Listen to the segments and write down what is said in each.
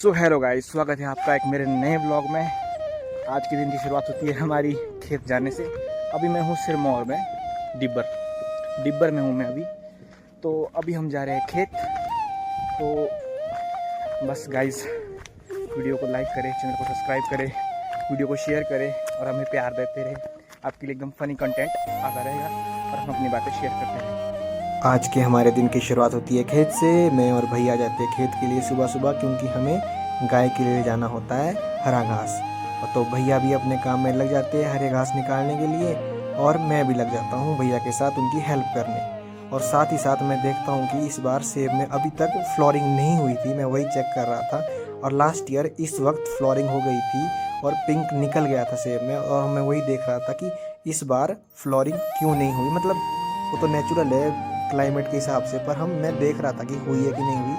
So hello guys, स्वागत है आपका एक मेरे नए ब्लॉग में। आज के दिन की शुरुआत होती है हमारी खेत जाने से। अभी मैं हूँ सिरमौर में, डिब्बर में हूँ मैं अभी। तो अभी हम जा रहे हैं खेत। तो बस गाइस, वीडियो को लाइक करें, चैनल को सब्सक्राइब करें, वीडियो को शेयर करें और हमें प्यार देते रहे। आपके लिए एकदम फनी कंटेंट आता रहेगा और हम अपनी बातें शेयर करते हैं। आज के हमारे दिन की शुरुआत होती है खेत से। मैं और भैया जाते हैं खेत के लिए सुबह सुबह, क्योंकि हमें गाय के लिए जाना होता है हरा घास। और तो भैया भी अपने काम में लग जाते हैं हरे घास निकालने के लिए, और मैं भी लग जाता हूँ भैया के साथ उनकी हेल्प करने। और साथ ही साथ मैं देखता हूँ कि इस बार सेब में अभी तक फ्लोरिंग नहीं हुई थी, मैं वही चेक कर रहा था। और लास्ट ईयर इस वक्त फ्लोरिंग हो गई थी और पिंक निकल गया था सेब में, और मैं वही देख रहा था कि इस बार फ्लोरिंग क्यों नहीं हुई। मतलब वो तो नेचुरल है क्लाइमेट के हिसाब से, पर मैं देख रहा था कि हुई है कि नहीं हुई।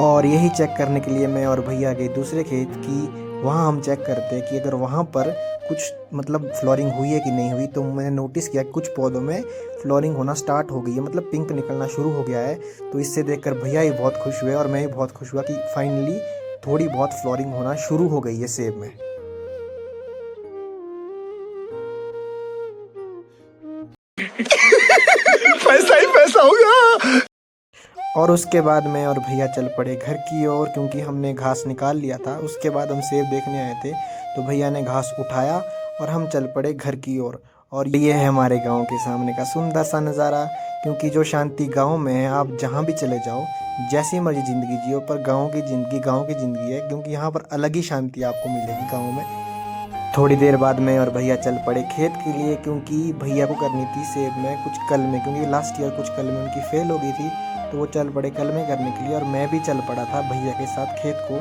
और यही चेक करने के लिए मैं और भैया गए दूसरे खेत की। वहाँ हम चेक करते हैं कि अगर वहाँ पर कुछ मतलब फ्लोरिंग हुई है कि नहीं हुई। तो मैंने नोटिस किया कि कुछ पौधों में फ्लोरिंग होना स्टार्ट हो गई है, मतलब पिंक निकलना शुरू हो गया है। तो इससे देखकर भैया ही बहुत खुश हुए और मैं भी बहुत खुश हुआ कि फाइनली थोड़ी बहुत फ्लोरिंग होना शुरू हो गई है सेब में। पैसा ही पैसा होगा। और उसके बाद मैं और भैया चल पड़े घर की ओर, क्योंकि हमने घास निकाल लिया था। उसके बाद हम सेब देखने आए थे, तो भैया ने घास उठाया और हम चल पड़े घर की ओर। और ये है हमारे गांव के सामने का सुंदर सा नज़ारा, क्योंकि जो शांति गांव में है, आप जहां भी चले जाओ, जैसी मर्जी ज़िंदगी जियो, पर गाँव की ज़िंदगी है, क्योंकि यहाँ पर अलग ही शांति आपको मिलेगी गाँव में। थोड़ी देर बाद मैं और भैया चल पड़े खेत के लिए, क्योंकि भैया को करनी थी सेब में कुछ कलमें, क्योंकि लास्ट ईयर कुछ कलमें उनकी फेल हो गई थी। तो वो चल पड़े कलमें करने के लिए, और मैं भी चल पड़ा था भैया के साथ खेत को,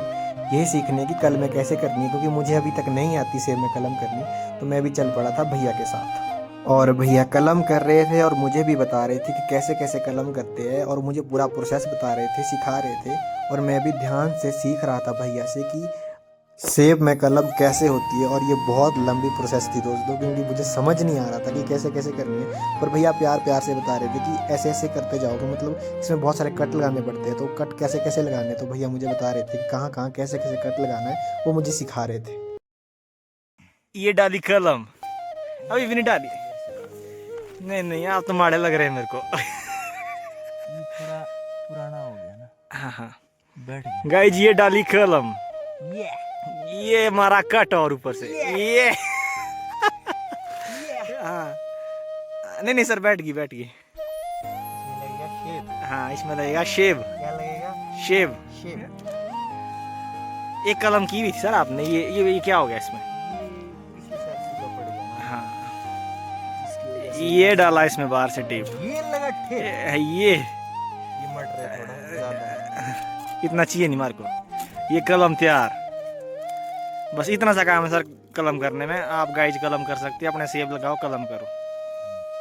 यही सीखने की कलमें कैसे करनी है, क्योंकि मुझे अभी तक नहीं आती सेब में कलम करनी। तो मैं भी चल पड़ा था भैया के साथ, और भैया कलम कर रहे थे और मुझे भी बता रहे थे कि कैसे कैसे कलम करते हैं, और मुझे पूरा प्रोसेस बता रहे थे, सिखा रहे थे। और मैं भी ध्यान से सीख रहा था भैया से कि सेब में कलम कैसे होती है। और ये बहुत लंबी प्रोसेस थी दोस्तों, क्योंकि मुझे समझ नहीं आ रहा था कि कैसे कैसे करनी है। पर भैया प्यार प्यार से बता रहे थे कि ऐसे ऐसे करते जाओगे, मतलब इसमें बहुत सारे कट लगाने पड़ते हैं, तो कट कैसे कैसे लगाने। तो भैया मुझे बता रहे थे कि कहाँ कहाँ कैसे कैसे कट लगाना है, वो मुझे सिखा रहे थे। ये डाली कलम, अभी भी नहीं डाली। नहीं नहीं, आप तो माड़े लग रहे हैं मेरे को। ये थोड़ा पुराना हो गया ना। हाँ हाँ, बैठ गया। गाइस ये डाली कलम, ये ये मारा कट, और ऊपर से ये हाँ। नहीं नहीं सर, बैठ गई बैठ गई। इसमें लगेगा शेप। हाँ, इसमें लगेगा शेब। क्या लगेगा? शेब। शेप। एक कलम की हुई थी सर आपने, ये क्या हो गया इसमें? ये पिछले साल सूखा पड़ गया ना, हाँ, इसकी वजह से ये डाला इसमें बाहर से टेप। ये लगा ठेप। ये मट रहा है थोड़ा ज्यादा। इतना चाहिए नहीं मार को। ये कलम तैयार, बस इतना सा काम है सर कलम करने में। आप गाइज कलम कर सकते हैं, अपने सेब लगाओ कलम करो।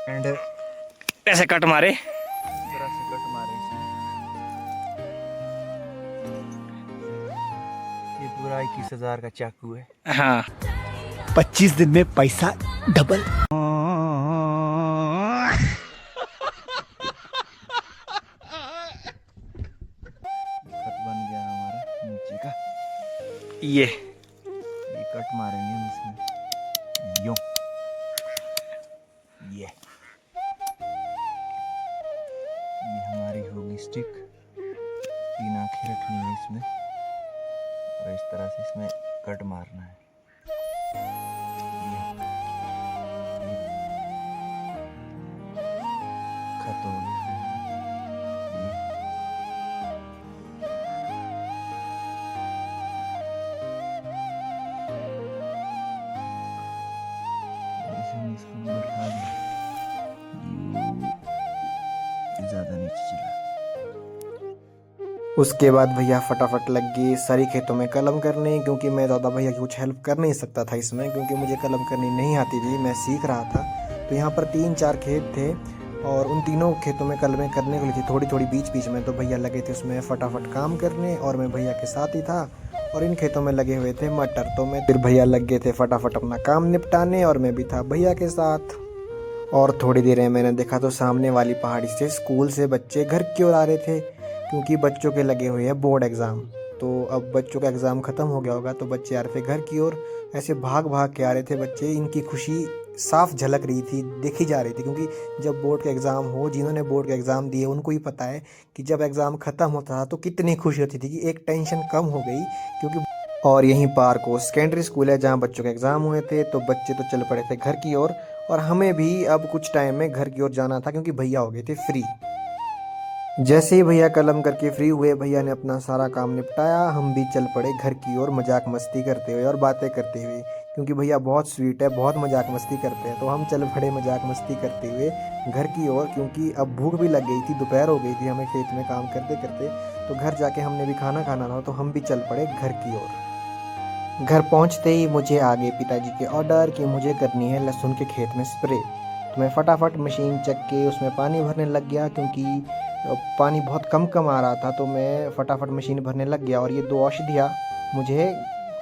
एंड ऐसे कट मारे, जरा से कट मारे इसमें। ये पूरा 21,000 का चाकू है। हाँ 25 दिन में पैसा डबल। कट बन गया हमारा नीचे का। ये कट मारेंगे हम इसमें, यूं। ये हमारी होगी स्टिक। 3 आंखें रखनी है इसमें, और इस तरह से इसमें कट मारना है। खत हो गया। इसको बढ़ा दें, ज़्यादा नीचे चला। उसके बाद भैया फटाफट लग गए सारी खेतों में कलम करने, क्योंकि मैं ज़्यादा भैया की कुछ हेल्प कर नहीं सकता था इसमें, क्योंकि मुझे कलम करनी नहीं आती थी, मैं सीख रहा था। तो यहाँ पर 3-4 खेत थे, और उन तीनों खेतों में कलमें करने को ली थी थोड़ी थोड़ी बीच बीच में। तो भैया लगे थे उसमें फटाफट काम करने, और मैं भैया के साथ ही था। और इन खेतों में लगे हुए थे मटर, तो मैं फिर भैया लग गए थे फटाफट अपना काम निपटाने, और मैं भी था भैया के साथ। और थोड़ी देर में मैंने देखा तो सामने वाली पहाड़ी से स्कूल से बच्चे घर की ओर आ रहे थे, क्योंकि बच्चों के लगे हुए हैं बोर्ड एग्ज़ाम। तो अब बच्चों का एग्ज़ाम ख़त्म हो गया होगा, तो बच्चे आ रहे थे घर की ओर। ऐसे भाग भाग के आ रहे थे बच्चे। इनकी खुशी साफ झलक रही थी, देखी जा रही थी, क्योंकि जब बोर्ड के एग्ज़ाम हो, जिन्होंने बोर्ड के एग्ज़ाम दिए उनको ही पता है कि जब एग्ज़ाम ख़त्म होता था तो कितनी खुशी होती थी कि एक टेंशन कम हो गई। क्योंकि और यहीं पार्क को सेकेंडरी स्कूल है जहाँ बच्चों के एग्ज़ाम हुए थे, तो बच्चे तो चल पड़े थे घर की ओर। और हमें भी अब कुछ टाइम में घर की ओर जाना था, क्योंकि भैया हो गए थे फ्री। जैसे ही भैया कलम करके फ्री हुए, भैया ने अपना सारा काम निपटाया, हम भी चल पड़े घर की ओर मजाक मस्ती करते हुए और बातें करते हुए, क्योंकि भैया बहुत स्वीट है, बहुत मजाक मस्ती करते हैं। तो हम चल पड़े मजाक मस्ती करते हुए घर की ओर, क्योंकि अब भूख भी लग गई थी, दोपहर हो गई थी हमें खेत में काम करते करते। तो घर जाके हमने भी खाना खाना था, तो हम भी चल पड़े घर की ओर। घर पहुंचते ही मुझे आगे पिताजी के ऑर्डर कि मुझे करनी है लहसुन के खेत में स्प्रे। तो मैं फटाफट मशीन चक के उसमें पानी भरने लग गया, क्योंकि पानी बहुत कम आ रहा था। तो मैं फटाफट मशीन भरने लग गया, और ये 2 औषधियाँ मुझे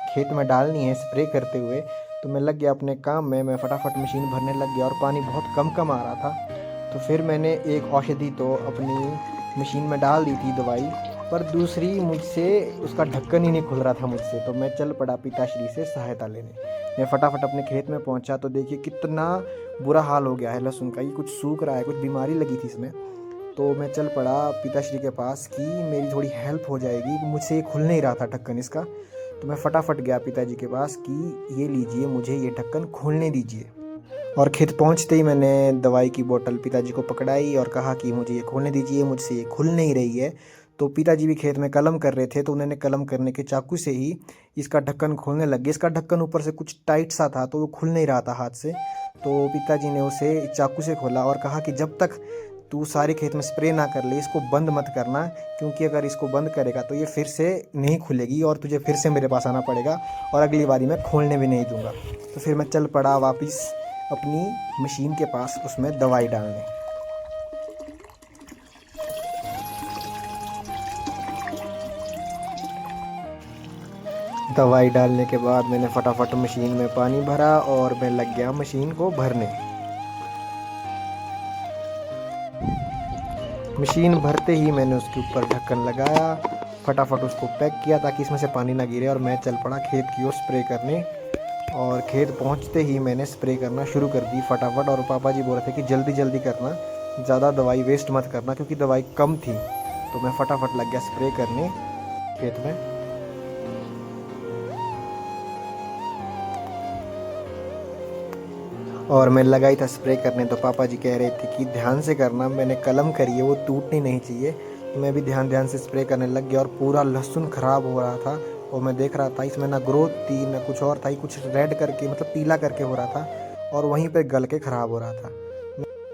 खेत में डालनी है स्प्रे करते हुए। तो मैं लग गया अपने काम में, मैं फटाफट मशीन भरने लग गया, और पानी बहुत कम आ रहा था। तो फिर मैंने एक औषधि तो अपनी मशीन में डाल दी थी दवाई, पर दूसरी मुझसे उसका ढक्कन ही नहीं खुल रहा था मुझसे। तो मैं चल पड़ा पिताश्री से सहायता लेने। मैं फटाफट अपने खेत में पहुंचा, तो देखिए कितना बुरा हाल हो गया है लहसुन का, ये कुछ सूख रहा है, कुछ बीमारी लगी थी इसमें। तो मैं चल पड़ा पिताश्री के पास कि मेरी थोड़ी हेल्प हो जाएगी, मुझसे ये खुल नहीं रहा था ढक्कन इसका। तो मैं फटाफट गया पिताजी के पास कि ये लीजिए, मुझे ये ढक्कन खोलने दीजिए। और खेत पहुंचते ही मैंने दवाई की बोतल पिताजी को पकड़ाई और कहा कि मुझे ये खोलने दीजिए, मुझसे ये खुल नहीं रही है। तो पिताजी भी खेत में कलम कर रहे थे, तो उन्होंने कलम करने के चाकू से ही इसका ढक्कन खोलने लग गए। इसका ढक्कन ऊपर से कुछ टाइट सा था, तो वो खुल नहीं रहा था हाथ से। तो पिताजी ने उसे चाकू से खोला और कहा कि जब तक तू सारे खेत में स्प्रे ना कर ले, इसको बंद मत करना, क्योंकि अगर इसको बंद करेगा तो ये फिर से नहीं खुलेगी और तुझे फिर से मेरे पास आना पड़ेगा, और अगली बारी मैं खोलने भी नहीं दूंगा। तो फिर मैं चल पड़ा वापस अपनी मशीन के पास उसमें दवाई डालने। दवाई डालने के बाद मैंने फटाफट मशीन में पानी भरा और मैं लग गया मशीन को भरने। मशीन भरते ही मैंने उसके ऊपर ढक्कन लगाया, फटाफट उसको पैक किया ताकि इसमें से पानी ना गिरे, और मैं चल पड़ा खेत की ओर स्प्रे करने। और खेत पहुंचते ही मैंने स्प्रे करना शुरू कर दी फटाफट। और पापा जी बोल रहे थे कि जल्दी जल्दी करना, ज़्यादा दवाई वेस्ट मत करना, क्योंकि दवाई कम थी। तो मैं फटाफट लग गया स्प्रे करने खेत में। और मैं लगा ही था स्प्रे करने, तो पापा जी कह रहे थे कि ध्यान से करना, मैंने कलम करी है वो टूटनी नहीं चाहिए। तो मैं भी ध्यान से स्प्रे करने लग गया, और पूरा लहसुन ख़राब हो रहा था। और मैं देख रहा था इसमें ना ग्रोथ थी ना कुछ और था, कुछ रेड करके मतलब पीला करके हो रहा था, और वहीं पे गल के ख़राब हो रहा था।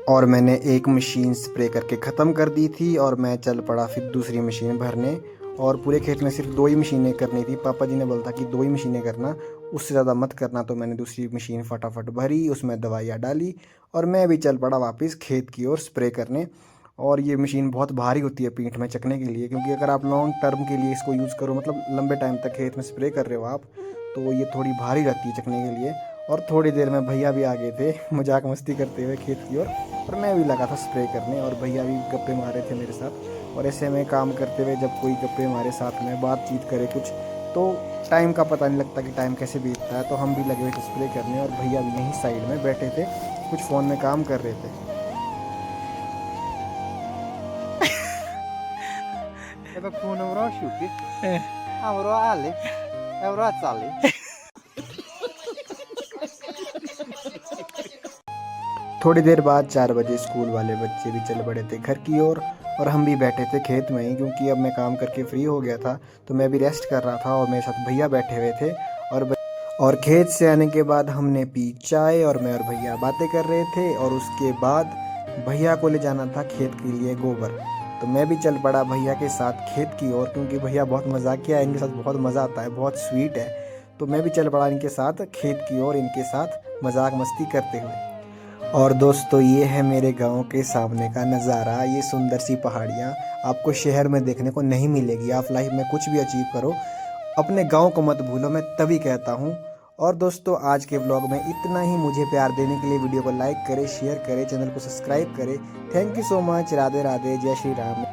और मैंने एक मशीन स्प्रे करके ख़त्म कर दी थी, और मैं चल पड़ा फिर दूसरी मशीन भरने। और पूरे खेत में सिर्फ 2 ही मशीनें करनी थी, पापा जी ने बोला था कि 2 ही मशीनें करना, उससे ज़्यादा मत करना। तो मैंने दूसरी मशीन फटाफट भरी, उसमें दवाइयाँ डाली, और मैं भी चल पड़ा वापस खेत की ओर स्प्रे करने। और ये मशीन बहुत भारी होती है पीठ में चकने के लिए, क्योंकि अगर आप लॉन्ग टर्म के लिए इसको यूज़ करो, मतलब लंबे टाइम तक खेत में स्प्रे कर रहे हो आप, तो ये थोड़ी भारी रहती है चकने के लिए। और थोड़ी देर में भैया भी आ गए थे मजाक मस्ती करते हुए खेत की ओर, और मैं भी लगा था स्प्रे करने, और भैया भी गप्पे मारे थे मेरे साथ। और ऐसे में काम करते हुए जब कोई गप्पे मारे साथ में, बातचीत करे कुछ, तो टाइम का पता नहीं लगता कि टाइम कैसे बीतता है। तो हम भी लगे हुए थे स्प्रे करने, और भैया भी यहीं साइड में बैठे थे, कुछ फ़ोन में काम कर रहे थे। थोड़ी देर बाद 4 बजे स्कूल वाले बच्चे भी चल पड़े थे घर की ओर, और हम भी बैठे थे खेत में ही, क्योंकि अब मैं काम करके फ्री हो गया था। तो मैं भी रेस्ट कर रहा था, और मेरे साथ भैया बैठे हुए थे। और खेत से आने के बाद हमने पी चाय, और मैं और भैया बातें कर रहे थे। और उसके बाद भैया को ले जाना था खेत के लिए गोबर। तो मैं भी चल पड़ा भैया के साथ खेत की ओर, क्योंकि भैया बहुत मजाकिया है, इनके साथ बहुत मज़ा आता है, बहुत स्वीट है। तो मैं भी चल पड़ा इनके साथ खेत की ओर, इनके साथ मजाक मस्ती करते हुए। और दोस्तों, ये है मेरे गांव के सामने का नज़ारा। ये सुंदर सी पहाड़ियाँ आपको शहर में देखने को नहीं मिलेगी। आप लाइफ में कुछ भी अचीव करो, अपने गांव को मत भूलो, मैं तभी कहता हूँ। और दोस्तों, आज के व्लॉग में इतना ही। मुझे प्यार देने के लिए वीडियो को लाइक करें, शेयर करें, चैनल को सब्सक्राइब करें। Thank you so much. Radhe Radhe, जय श्री राम।